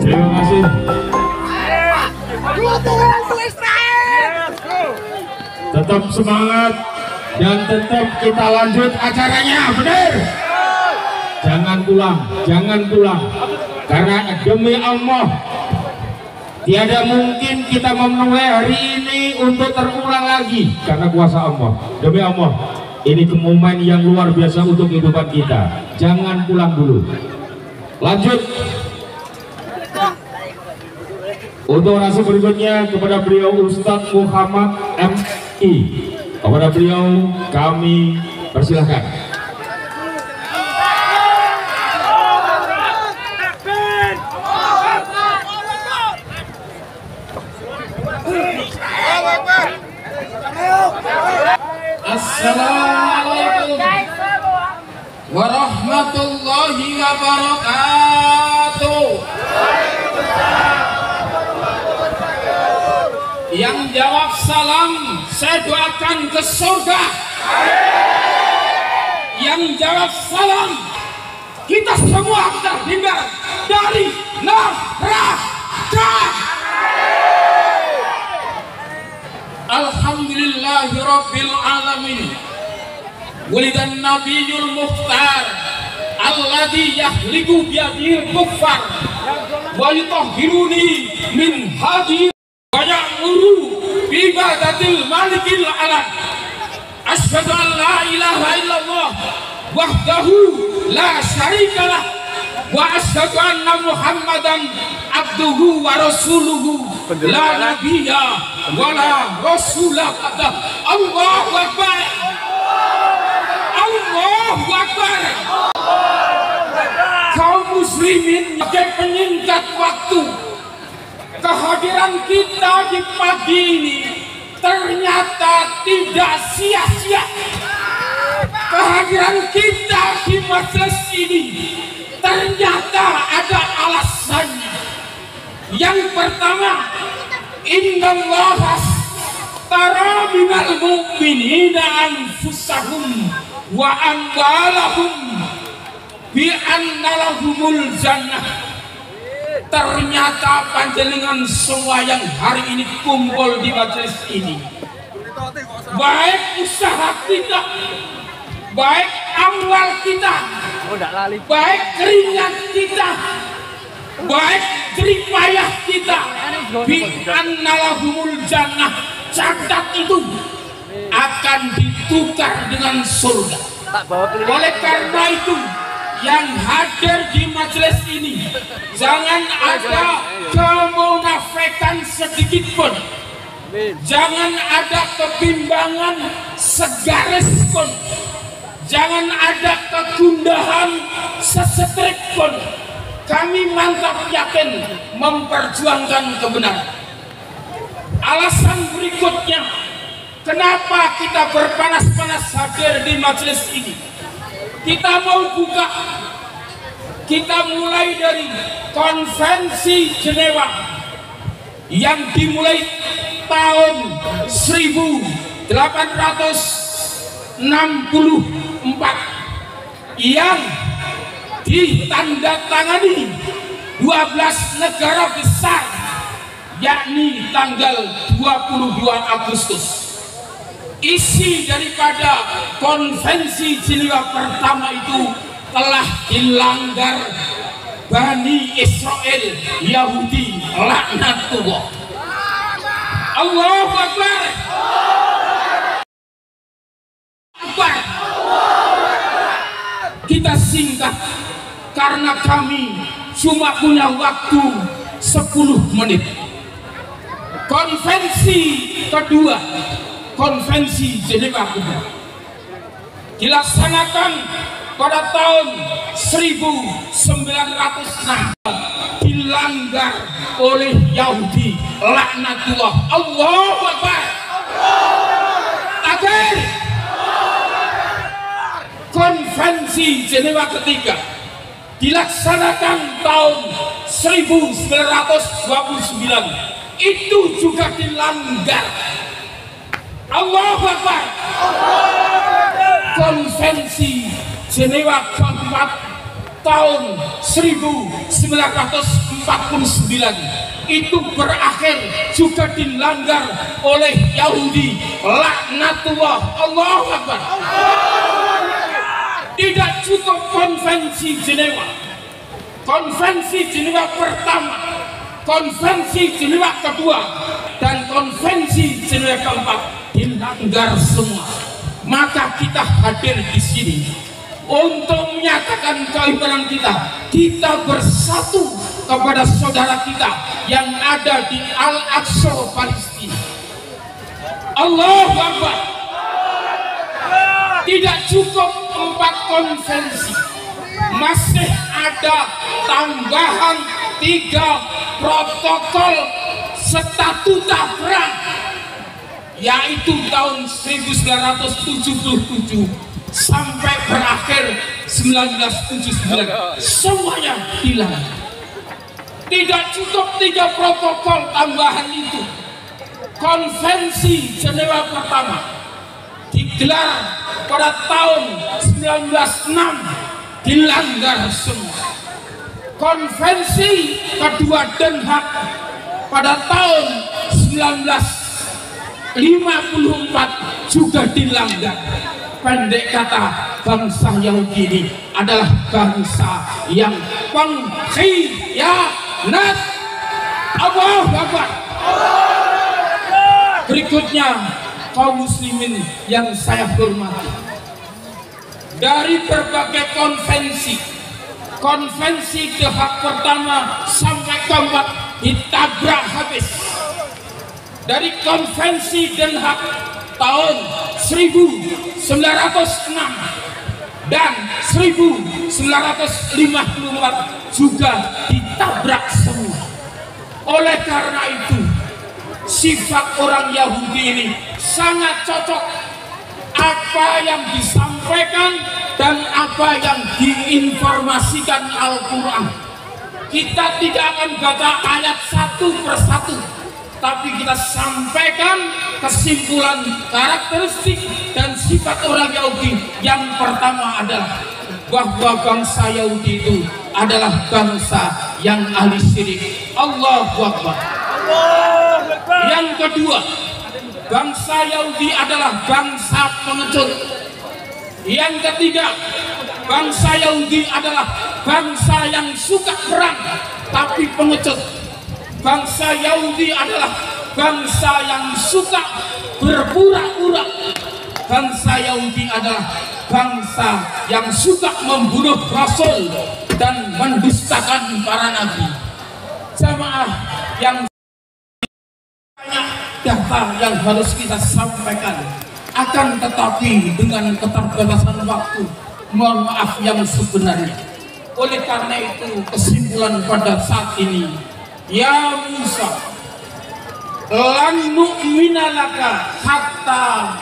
Terima kasih. Tetap semangat dan tetap kita lanjut acaranya, benar. Jangan pulang, karena demi Allah tiada mungkin kita memenuhi hari ini untuk terulang lagi karena kuasa Allah. Demi Allah, ini momen yang luar biasa untuk kehidupan kita. Jangan pulang dulu. Lanjut. Untuk orasi berikutnya kepada beliau Ustadz Muhammad MI. Kepada beliau kami persilahkan. Assalamualaikum warahmatullahi wabarakatuh. Yang jawab salam saya doakan ke surga. Yang jawab salam kita semua terhindar dari neraka. Alhamdulillahirabbil alamin. Wulidan nabiyul mukhtar alladzi yahliku biyadil kuffar wa yutahhiruni min hadi wa ya'muru bi ibadatil malikil alam. Asyhadu an la ilaha illallah wahdahu la syarikalah wa asyhadu anna muhammadan abduhu wa rasuluhu la nabiyya wa la rasulah ba'da. Allahu akbar, Allahu akbar. Kaum muslimin sebagai penyingkat waktu, kehadiran kita di pagi ini ternyata tidak sia-sia. Kehadiran kita di majelis ini ternyata ada alasannya. Yang pertama, innallaha tara minal mu'minina anfusahum wa amwalahum bi anna lahumul jannah. Ternyata panjenengan semua yang hari ini kumpul di majelis ini, baik usaha kita, baik amal kita, baik keringat kita, baik jeripayah kita, bi anna lahumul jannah, catat itu akan ditukar dengan surga. Oleh karena itu, yang hadir di majelis ini jangan ada kemunafikan sedikit pun, jangan ada kebimbangan segaris pun, jangan ada kegundahan sesetrik pun. Kami mantap yakin memperjuangkan kebenaran. Alasan berikutnya, kenapa kita berpanas-panas hadir di majelis ini? Kita mau buka, kita mulai dari Konvensi Jenewa yang dimulai tahun 1864 yang ditandatangani 12 negara besar, yakni tanggal 22 Agustus. Isi daripada Konvensi Jenewa pertama itu telah dilanggar Bani Israel Yahudi laknatullah. Allahu Akbar. Akbar. Kita singkat karena kami cuma punya waktu 10 menit. Konvensi kedua, Konvensi Jenewa kedua, dilaksanakan pada tahun 1906, dilanggar oleh Yahudi laknatullah. Allahu Akbar. Akhir Konvensi Jenewa ketiga dilaksanakan tahun 1929, itu juga dilanggar. Allahu Akbar. Konvensi Jenewa keempat tahun 1949 itu berakhir juga dilanggar oleh Yahudi. Laknatullah. Allahu Akbar. Tidak cukup konvensi Jenewa, konvensi Jenewa pertama, konvensi Jenewa kedua, dan konvensi Jenewa keempat dilanggar semua. Maka kita hadir di sini untuk menyatakan keimanan kita bersatu kepada saudara kita yang ada di Al-Aqsa, Palestina. Allahu Akbar. Tidak cukup 4 konvensi, masih ada tambahan 3 protokol statuta perang, yaitu tahun 1977 sampai berakhir 1979. Semuanya hilang. Tidak cukup 3 protokol tambahan itu. Konvensi Jenewa pertama digelar pada tahun 1906, dilanggar semua. Konvensi kedua Den Haag pada tahun 1954 juga dilanggar. Pendek kata, bangsa Yahudi ini adalah bangsa yang pengkhianat. Allahu Akbar. Berikutnya, kaum muslimin yang saya hormati, dari berbagai konvensi Den Haag pertama sampai keempat ditabrak habis. Dari konvensi Den Haag tahun 1906 dan 1954 juga ditabrak semua. Oleh karena itu, sifat orang Yahudi ini sangat cocok. Apa yang disampaikan dan apa yang diinformasikan Al-Quran, kita tidak akan baca ayat satu persatu, tapi kita sampaikan kesimpulan karakteristik dan sifat orang Yahudi. Yang pertama adalah bahwa bangsa Yahudi itu adalah bangsa yang ahli syirik. Allahu Akbar. Yang kedua, bangsa Yahudi adalah bangsa pengecut. Yang ketiga, bangsa Yahudi adalah bangsa yang suka perang tapi pengecut. Bangsa Yahudi adalah bangsa yang suka berpura-pura. Bangsa Yahudi adalah bangsa yang suka membunuh rasul dan mendustakan para nabi. Jamaah yang banyak data yang harus kita sampaikan, akan tetapi dengan keterbatasan waktu, mohon maaf yang sebenarnya. Oleh karena itu, kesimpulan pada saat ini, ya Musa, lan nu'mina laka hatta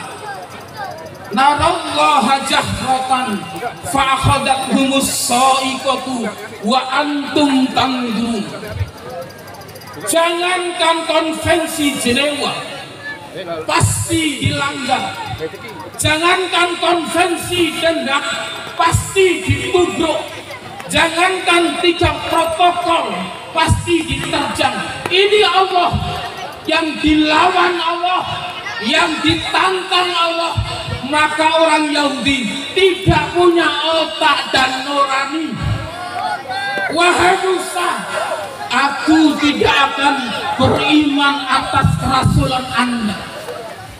narallaha jahratan fa'akhadathhumus sa'iqatu wa antum tanzurun. Jangankan konvensi Jenewa pasti dilanggar, jangankan konvensi Den Haag pasti ditubruk, jangankan 3 protokol pasti diterjang. Ini Allah yang dilawan, Allah yang ditantang Allah. Maka orang Yahudi tidak punya otak dan nurani. Wahai Musa, aku tidak akan beriman atas kerasulan Anda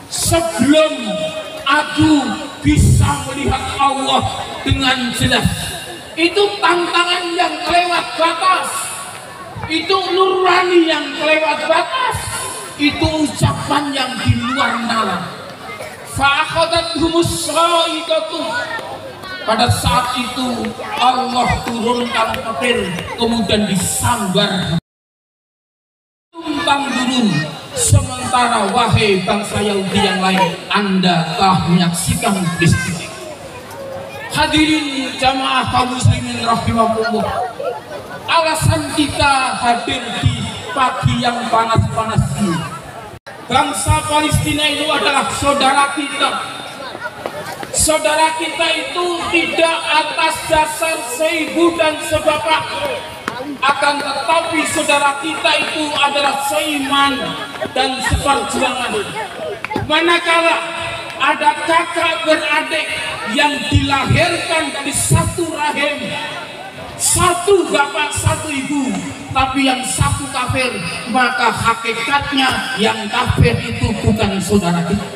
sebelum aku bisa melihat Allah dengan jelas. Itu tantangan yang kelewat batas, itu nurani yang kelewat batas, itu ucapan yang di luar nalar. Fa'akhadathhumus sa'iqatu. Pada saat itu Allah turunkan petir, kemudian disambar. Tumpang turun. Sementara wahai bangsa Yahudi yang lain, Anda telah menyaksikan peristiwa. Hadirin jamaah kaum muslimin rahimahullah, alasan kita hadir di pagi yang panas-panas ini, bangsa Palestina itu adalah saudara kita. Saudara kita itu tidak atas atas dasar seibu dan sebapak, akan tetapi saudara kita itu adalah seiman dan seperjuangan. Manakala ada kakak beradik yang dilahirkan dari satu rahim, satu bapak satu ibu, tapi yang satu kafir, maka hakikatnya yang kafir itu bukan saudara kita,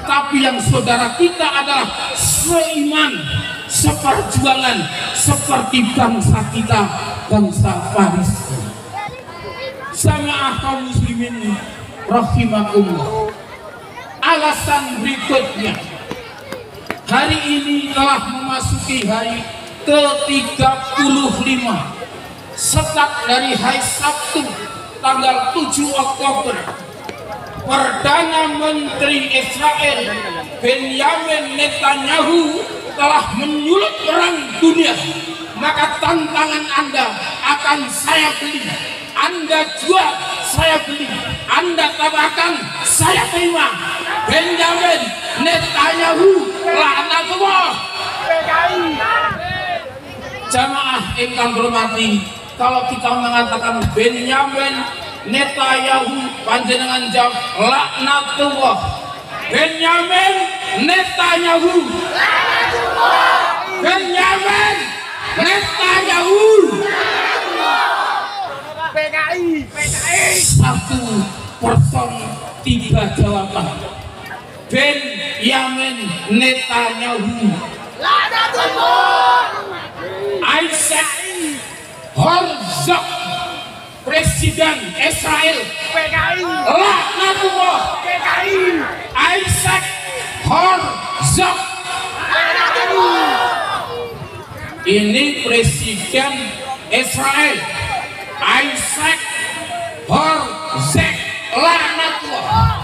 tapi yang saudara kita adalah seiman, seperjuangan, seperti bangsa kita, bangsa Palestina. Jamaah kaum muslimin rahimakumullah. Alasan berikutnya, hari ini telah memasuki hari ke-35 setelah dari hari Sabtu tanggal 7 Oktober. Perdana Menteri Israel Benjamin Netanyahu telah menyulut perang dunia. Maka tantangan Anda akan saya beli, Anda jual, saya beli, Anda tawarkan, saya terima. Benjamin Netanyahu, laknatullah. Jamaah ingkang hormati, kalau kita mengatakan Benjamin Netanyahu, panjenengan jawab laknatullah. Benjamin Netanyahu, Benjamin Netanyahu. Satu person tiga jawaban. Benjamin Netanyahu, Isaac Herzog, Presiden Israel, laknatullah. Isaac Herzog, ini Presiden Israel, Isaac Herzog, laknatullah.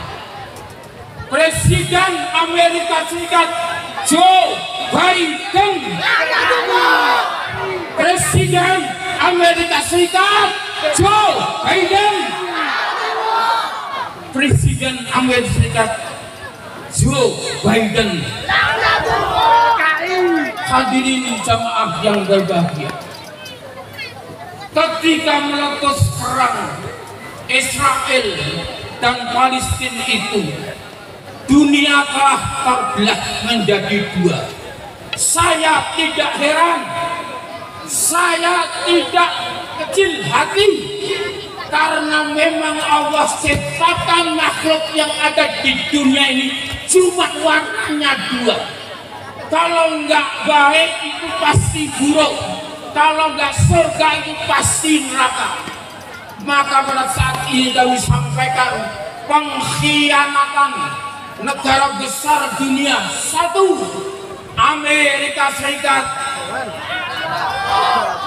Presiden Amerika Serikat Joe Biden, Presiden Amerika Serikat Joe Biden, Presiden Amerika Serikat Joe Biden. Hadirin jamaah yang berbahagia, ketika meletus perang Israel dan Palestina itu, dunia telah terbelah menjadi dua. Saya tidak heran, saya tidak kecil hati, karena memang Allah ciptakan makhluk yang ada di dunia ini cuma warnanya dua. Kalau nggak baik itu pasti buruk, kalau nggak surga itu pasti neraka. Maka pada saat ini kami sampaikan pengkhianatan negara besar dunia. Satu, Amerika Serikat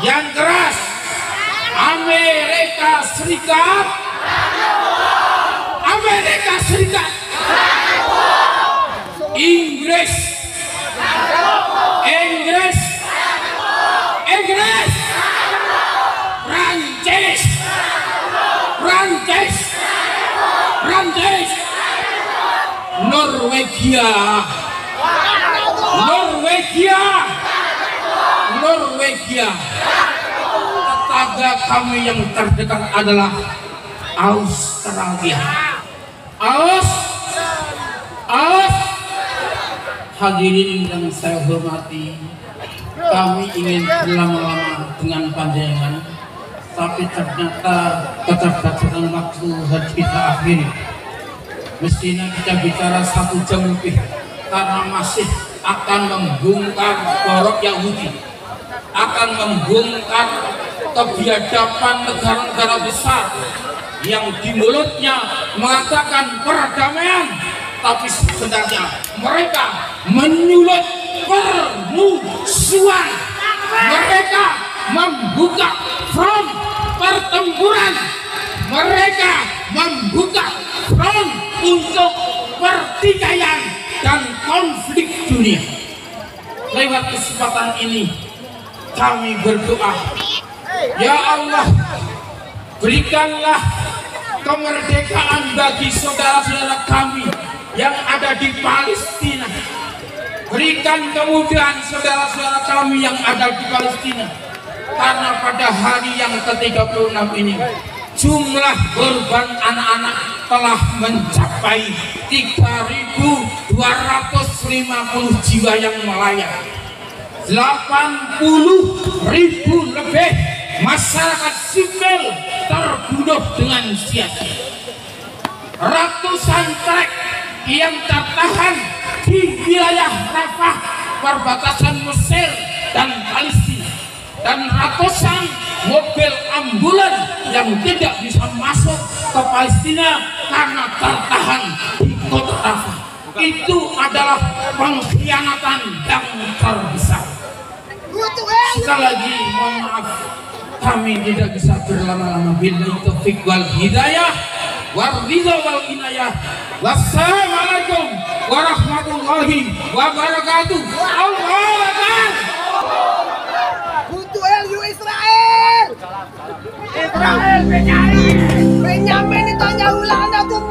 yang keras, Amerika Serikat, Amerika Serikat, Inggris, Inggris, Inggris, Prancis, Prancis, Prancis, Norwegia, Norwegia, Norwegia. Tetangga kami yang terdekat adalah Australia. Hadirin yang saya hormati, kami ingin berlama-lama dengan panjenengan, tapi ternyata keterbatasan waktu harus kita akhiri. Mestinya kita bicara 1 jam lebih, karena masih akan membongkar borok Yahudi, akan membongkar kebiadaban negara-negara besar yang di mulutnya mengatakan perdamaian, tapi sebenarnya mereka menyulut permusuhan. Mereka membuka front pertempuran, mereka membuka front untuk pertikaian dan konflik dunia. Lewat kesempatan ini kami berdoa, ya Allah, berikanlah kemerdekaan bagi saudara-saudara kami yang ada di Palestina. Berikan kemudahan saudara-saudara kami yang ada di Palestina, karena pada hari yang ke-36 ini jumlah korban anak-anak telah mencapai 3.250 jiwa yang melayang. 80.000 lebih masyarakat sipil terbunuh dengan sia-sia. Ratusan trek yang tertahan di wilayah Rafah, perbatasan Mesir dan Palestina, dan ratusan mobil ambulan yang tidak bisa masuk ke Palestina karena tertahan di kota Rafah. Itu adalah pengkhianatan yang terbesar. Sekali lagi mohon maaf, kami tidak bisa berlama-lama. Billahi taufiq wal hidayah wal ridha wal inayah. Wassalamualaikum warahmatullahi wabarakatuh. Allahu Akbar. Untuk Israel. Israel Benyamin. Benyamin ditanya ulang anak tuh.